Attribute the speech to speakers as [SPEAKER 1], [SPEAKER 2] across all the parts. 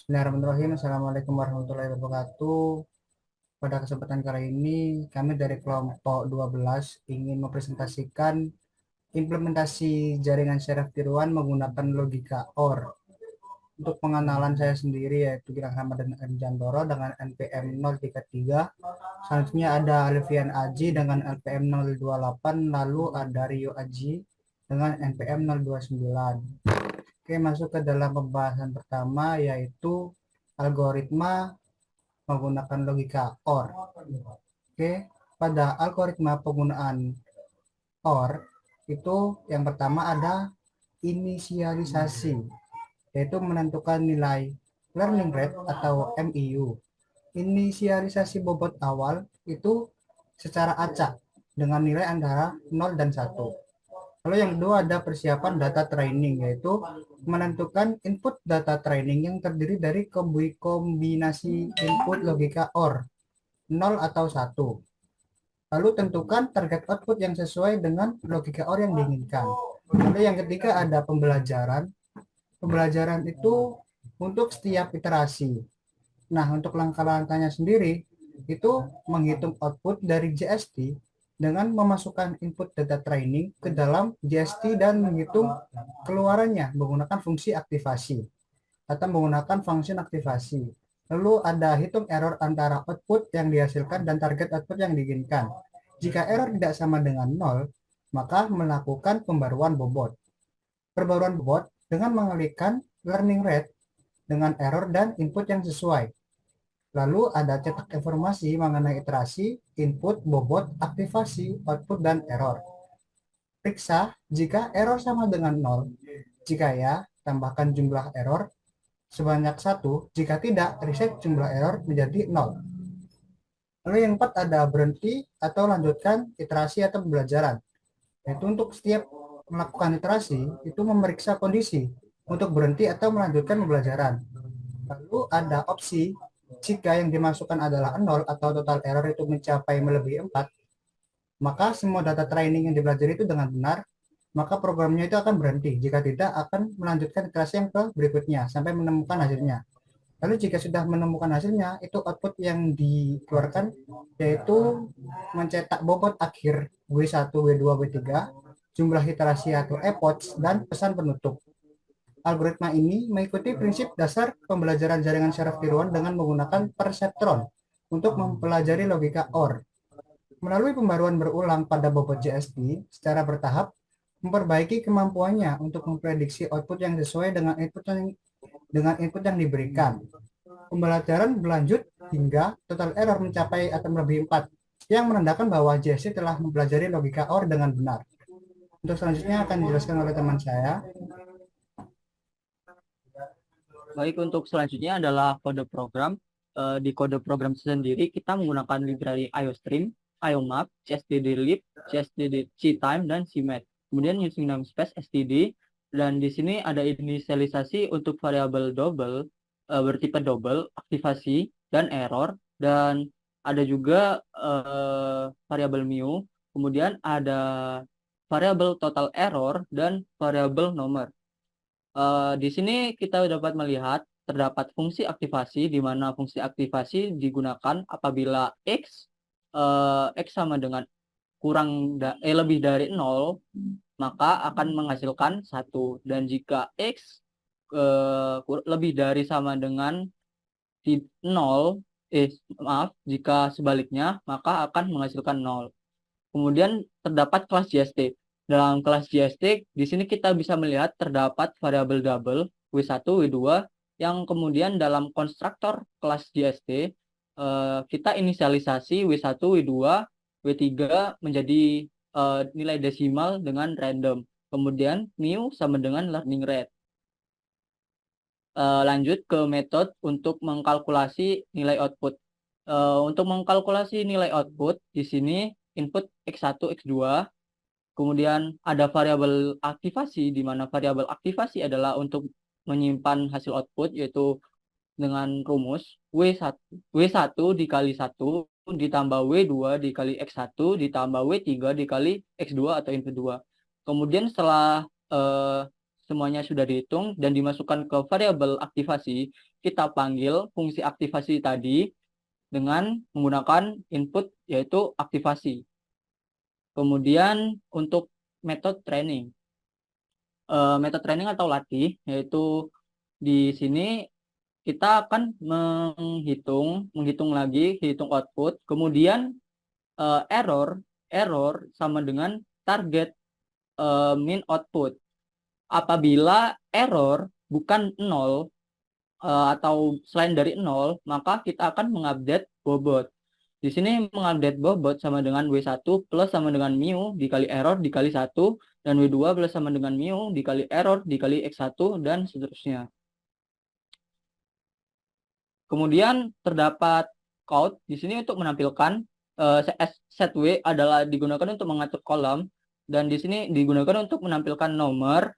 [SPEAKER 1] Bismillahirrahmanirrahim. Assalamualaikum warahmatullahi wabarakatuh. Pada kesempatan kali ini, kami dari kelompok 12 ingin mempresentasikan implementasi jaringan syaraf tiruan menggunakan logika OR. Untuk pengenalan saya sendiri yaitu Gilang Ramadan M. Jantoro dengan NPM 033. Selanjutnya ada Alfian Aji dengan NPM 028, lalu ada Rio Aji dengan NPM 029. Oke, masuk ke dalam pembahasan pertama yaitu algoritma menggunakan logika OR. Oke, pada algoritma penggunaan OR itu yang pertama ada inisialisasi, yaitu menentukan nilai learning rate atau MIU. Inisialisasi bobot awal itu secara acak dengan nilai antara 0 dan 1. Lalu yang kedua ada persiapan data training, yaitu menentukan input data training yang terdiri dari kombinasi input logika OR 0 atau 1. Lalu tentukan target output yang sesuai dengan logika OR yang diinginkan. Lalu yang ketiga ada pembelajaran. Pembelajaran itu untuk setiap iterasi. Nah, untuk langkah-langkahnya sendiri itu menghitung output dari JST dengan memasukkan input data training ke dalam JST dan menghitung keluarannya menggunakan fungsi aktivasi atau menggunakan function aktivasi. Lalu ada hitung error antara output yang dihasilkan dan target output yang diinginkan. Jika error tidak sama dengan 0, maka melakukan pembaruan bobot. Perbaruan bobot dengan mengalihkan learning rate dengan error dan input yang sesuai. Lalu ada cetak informasi mengenai iterasi, input, bobot, aktivasi, output, dan error. Periksa jika error sama dengan 0. Jika ya, tambahkan jumlah error sebanyak 1. Jika tidak, reset jumlah error menjadi 0. Lalu yang keempat ada berhenti atau lanjutkan iterasi atau pembelajaran. Yaitu untuk setiap melakukan iterasi, itu memeriksa kondisi untuk berhenti atau melanjutkan pembelajaran. Lalu ada opsi jika yang dimasukkan adalah 0 atau total error itu mencapai melebihi 4, maka semua data training yang dipelajari itu dengan benar, maka programnya itu akan berhenti. Jika tidak, akan melanjutkan iterasi yang ke berikutnya sampai menemukan hasilnya. Lalu jika sudah menemukan hasilnya, itu output yang dikeluarkan yaitu mencetak bobot akhir W1, W2, W3, jumlah iterasi atau epoch, dan pesan penutup. Algoritma ini mengikuti prinsip dasar pembelajaran jaringan syaraf tiruan dengan menggunakan perseptron untuk mempelajari logika OR. Melalui pembaruan berulang pada bobot JST secara bertahap, memperbaiki kemampuannya untuk memprediksi output yang sesuai dengan input yang diberikan. Pembelajaran berlanjut hingga total error mencapai atau melebihi 4, yang menandakan bahwa JST telah mempelajari logika OR dengan benar. Untuk selanjutnya akan dijelaskan oleh teman saya.
[SPEAKER 2] Baik, untuk selanjutnya adalah kode program. Di kode program sendiri kita menggunakan library IOStream, IOMap, CSDDlib, CSDDCtime, dan CMath. Kemudian using namespace std, dan di sini ada inisialisasi untuk variabel double, bertipe double, aktivasi, dan error, dan ada juga variabel mu, kemudian ada variabel total error, dan variabel nomor. Di sini kita dapat melihat terdapat fungsi aktivasi, di mana fungsi aktivasi digunakan apabila X sama dengan lebih dari 0, maka akan menghasilkan 1. Dan jika X lebih dari sama dengan 0, jika sebaliknya, maka akan menghasilkan 0. Kemudian terdapat kelas JST. Dalam kelas JST, di sini kita bisa melihat terdapat variabel double W1, W2, yang kemudian dalam konstruktor kelas JST, kita inisialisasi W1, W2, W3 menjadi nilai desimal dengan random. Kemudian mu sama dengan learning rate. Lanjut ke metode untuk mengkalkulasi nilai output. Untuk mengkalkulasi nilai output, di sini input X1, X2, kemudian ada variabel aktivasi, di mana variabel aktivasi adalah untuk menyimpan hasil output, yaitu dengan rumus W1 dikali 1 ditambah W2 dikali X1 ditambah W3 dikali X2 atau input 2. Kemudian setelah semuanya sudah dihitung dan dimasukkan ke variabel aktivasi, kita panggil fungsi aktivasi tadi dengan menggunakan input yaitu aktivasi. Kemudian untuk metode training. Metode training atau latih yaitu di sini kita akan menghitung lagi, hitung output, kemudian error sama dengan target min output. Apabila error bukan 0 atau selain dari 0, maka kita akan mengupdate bobot. Di sini mengupdate bobot sama dengan W1 plus sama dengan mu dikali error dikali 1, dan W2 plus sama dengan mu dikali error dikali X1, dan seterusnya. Kemudian terdapat count di sini untuk menampilkan set W adalah digunakan untuk mengatur kolom, dan di sini digunakan untuk menampilkan nomor,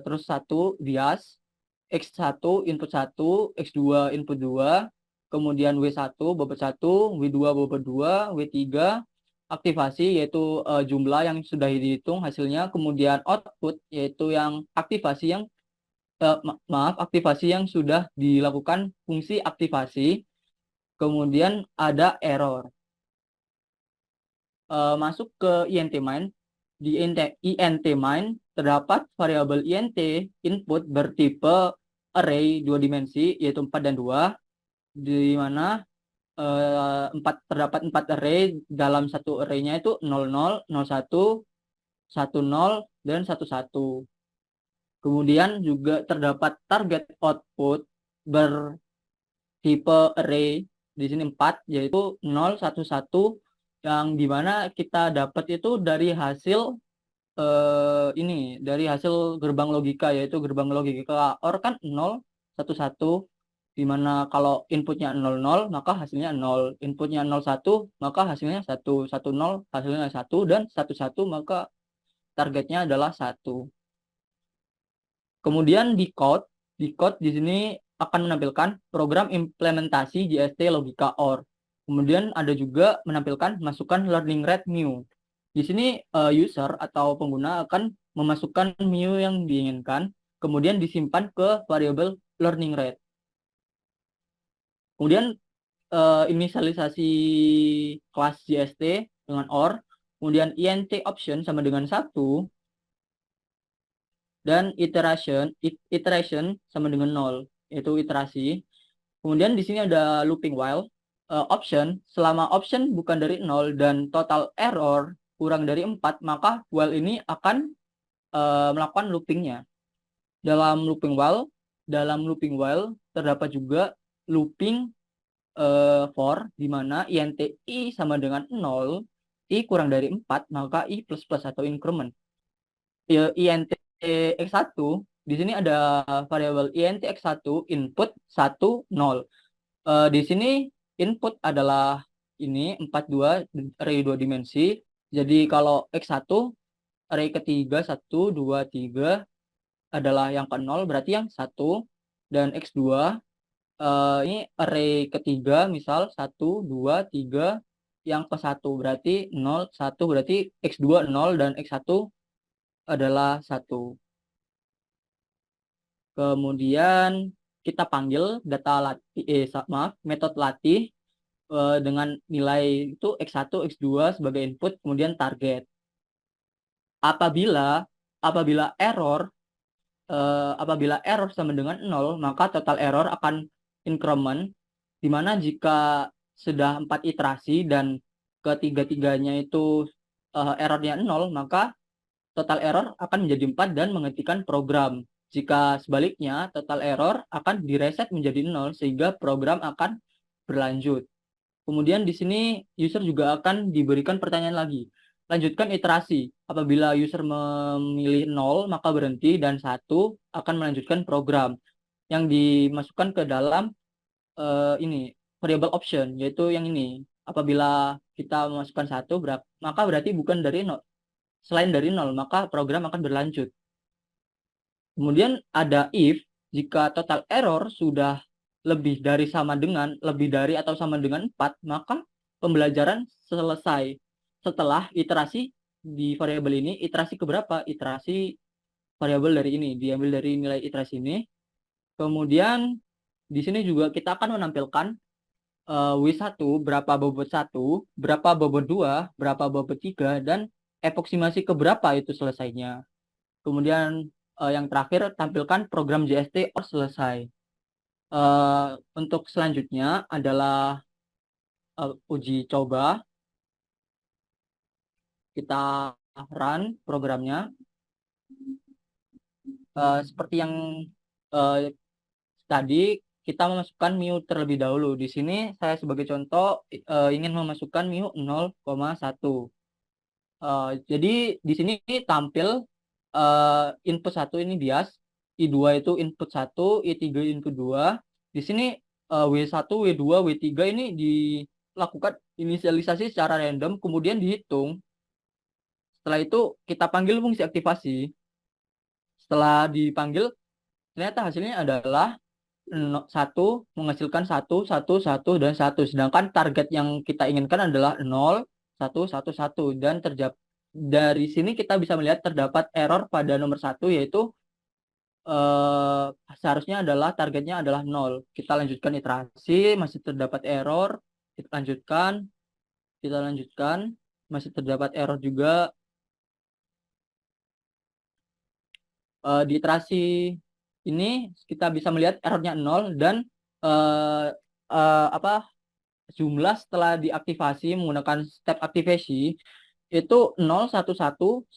[SPEAKER 2] terus 1 bias, X1 input 1, X2 input 2, kemudian W1 bobot 1, W2 bobot 2, W3 aktivasi yaitu jumlah yang sudah dihitung hasilnya, kemudian output yaitu yang aktivasi yang aktivasi yang sudah dilakukan fungsi aktivasi, kemudian ada error. Masuk ke int main. Di int main terdapat variabel int input bertipe array 2 dimensi yaitu 4 dan 2, di mana terdapat 4 array. Dalam satu array-nya itu 00, 01, 10, dan 11. Kemudian juga terdapat target output bertipe array di sini 4 yaitu 0, 1, 1, yang dimana kita dapat itu dari hasil dari hasil gerbang logika, yaitu gerbang logika OR kan 0, 1, 1, dimana kalau inputnya 0, 0 maka hasilnya 0, inputnya 0, 1 maka hasilnya 1, 1, 0 hasilnya 1, dan 1, 1 maka targetnya adalah 1. Kemudian di code di sini akan menampilkan program implementasi JST logika OR. Kemudian ada juga menampilkan masukkan learning rate mu. Di sini user atau pengguna akan memasukkan mu yang diinginkan, kemudian disimpan ke variabel learning rate. Kemudian inisialisasi kelas JST dengan OR, kemudian int option sama dengan 1, dan iteration sama dengan 0, yaitu iterasi. Kemudian di sini ada looping while. Option, selama option bukan dari 0 dan total error kurang dari 4, maka while ini akan melakukan loopingnya. Dalam looping while terdapat juga looping for, di mana int i sama dengan 0, i kurang dari 4, maka i plus plus atau increment. Int x1, di sini ada variabel int x1 input 1, 0. Di sini input adalah ini 4, 2, array 2 dimensi. Jadi kalau x1 array ketiga 1, 2, 3 adalah yang ke 0, berarti yang 1, dan x2 ini array ketiga misal 1, 2, 3 yang ke 1, berarti 0, 1, berarti x2 0 dan x1 adalah 1. Kemudian kita panggil metode latih dengan nilai itu x1, x2 sebagai input, kemudian target. Apabila error sama dengan 0, maka total error akan increment, di mana jika sudah 4 iterasi dan ketiga-tiganya itu errornya 0, maka total error akan menjadi 4 dan menghentikan program. Jika sebaliknya, total error akan direset menjadi 0 sehingga program akan berlanjut. Kemudian di sini user juga akan diberikan pertanyaan lagi. Lanjutkan iterasi. Apabila user memilih 0, maka berhenti, dan 1 akan melanjutkan program yang dimasukkan ke dalam ini variable option, yaitu yang ini. Apabila kita memasukkan 1, maka berarti bukan dari 0. Selain dari 0, maka program akan berlanjut. Kemudian ada if, jika total error sudah lebih dari atau sama dengan 4, maka pembelajaran selesai. Setelah iterasi di variabel ini, iterasi keberapa? Iterasi variabel dari ini, diambil dari nilai iterasi ini. Kemudian Di sini juga kita akan menampilkan W1 berapa bobot 1, berapa bobot 2, berapa bobot 3, dan epoksimasi keberapa itu selesainya. Kemudian yang terakhir tampilkan program JST or selesai. Untuk selanjutnya adalah uji coba. Kita run programnya. Seperti yang eh, tadi kita memasukkan mu terlebih dahulu. Di sini saya sebagai contoh ingin memasukkan mu 0,1. Jadi di sini tampil input 1 ini bias, I2 itu input 1, I3 input 2. Di sini W1, W2, W3 ini dilakukan inisialisasi secara random, kemudian dihitung. Setelah itu kita panggil fungsi aktivasi. Setelah dipanggil, ternyata hasilnya adalah 1 menghasilkan 1, 1, 1, dan 1. Sedangkan target yang kita inginkan adalah 0, 1, 1, 1. Dan dari sini kita bisa melihat terdapat error pada nomor 1, yaitu seharusnya adalah targetnya adalah 0. Kita lanjutkan iterasi, masih terdapat error. Kita lanjutkan, masih terdapat error juga. Di iterasi ini kita bisa melihat errornya 0 dan eh, jumlah setelah diaktifasi menggunakan step aktivasi itu 0, 1, 1, 1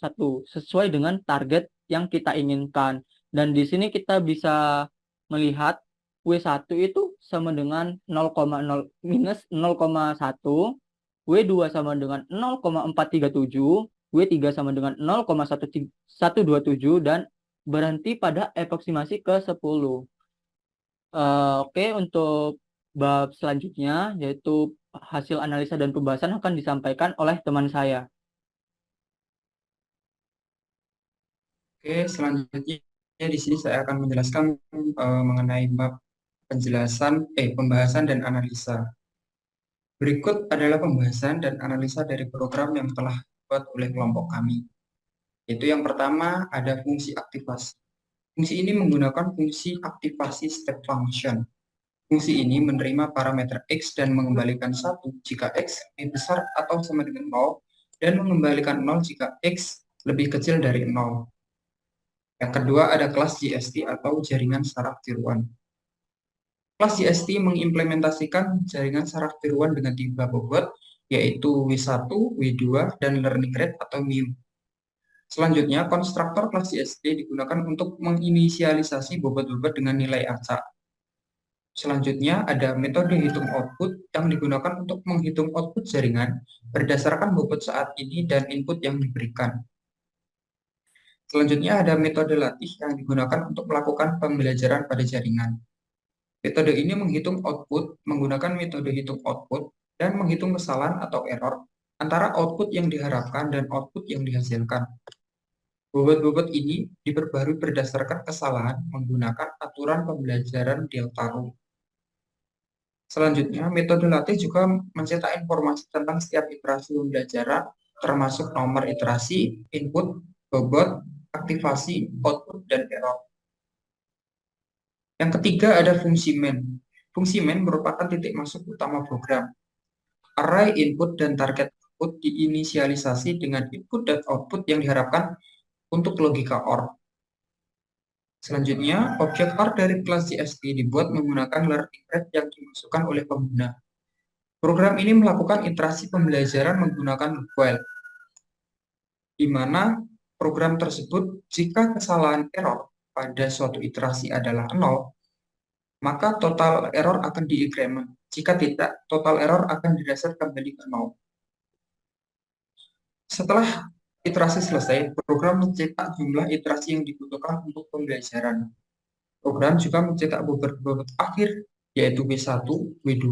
[SPEAKER 2] sesuai dengan target yang kita inginkan. Dan di sini kita bisa melihat W1 itu sama dengan 0,0 minus 0,1, W2 sama dengan 0,437, W3 sama dengan 0,127, dan berhenti pada epoksimasi ke 10. Oke, untuk bab selanjutnya yaitu hasil analisa dan pembahasan akan disampaikan oleh teman saya.
[SPEAKER 3] Oke, selanjutnya di sini saya akan menjelaskan mengenai bab pembahasan dan analisa. Berikut adalah pembahasan dan analisa dari program yang telah dibuat oleh kelompok kami. Yaitu yang pertama ada fungsi aktivasi. Fungsi ini menggunakan fungsi aktivasi step function. Fungsi ini menerima parameter X dan mengembalikan 1 jika X lebih besar atau sama dengan 0 dan mengembalikan 0 jika X lebih kecil dari 0. Yang kedua ada kelas JST atau jaringan saraf tiruan. Kelas JST mengimplementasikan jaringan saraf tiruan dengan 3 bobot, yaitu W1, W2, dan learning rate atau mu. Selanjutnya, konstruktor kelas JST digunakan untuk menginisialisasi bobot-bobot dengan nilai acak. Selanjutnya, ada metode hitung output yang digunakan untuk menghitung output jaringan berdasarkan bobot saat ini dan input yang diberikan. Selanjutnya, ada metode latih yang digunakan untuk melakukan pembelajaran pada jaringan. Metode ini menghitung output menggunakan metode hitung output dan menghitung kesalahan atau error antara output yang diharapkan dan output yang dihasilkan. Bobot-bobot ini diperbarui berdasarkan kesalahan menggunakan aturan pembelajaran delta rule. Selanjutnya, metode latih juga mencetak informasi tentang setiap iterasi pembelajaran, termasuk nomor iterasi, input, bobot, aktivasi, output, dan error. Yang ketiga ada fungsi main. Fungsi main merupakan titik masuk utama program. Array input dan target output diinisialisasi dengan input dan output yang diharapkan untuk logika OR. Selanjutnya, objek OR dari kelas JST dibuat menggunakan learning rate yang dimasukkan oleh pengguna. Program ini melakukan iterasi pembelajaran menggunakan loop while, di mana program tersebut jika kesalahan error pada suatu iterasi adalah 0, maka total error akan di-increment. Jika tidak, total error akan direset kembali ke 0. Setelah iterasi selesai, program mencetak jumlah iterasi yang dibutuhkan untuk pembelajaran. Program juga mencetak bobot-bobot akhir, yaitu W1, W2,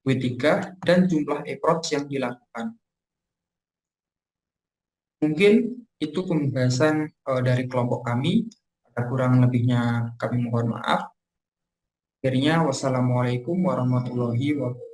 [SPEAKER 3] W3, dan jumlah approach yang dilakukan. Mungkin itu pembahasan dari kelompok kami. Ada kurang lebihnya kami mohon maaf. Akhirnya, wassalamualaikum warahmatullahi wabarakatuh.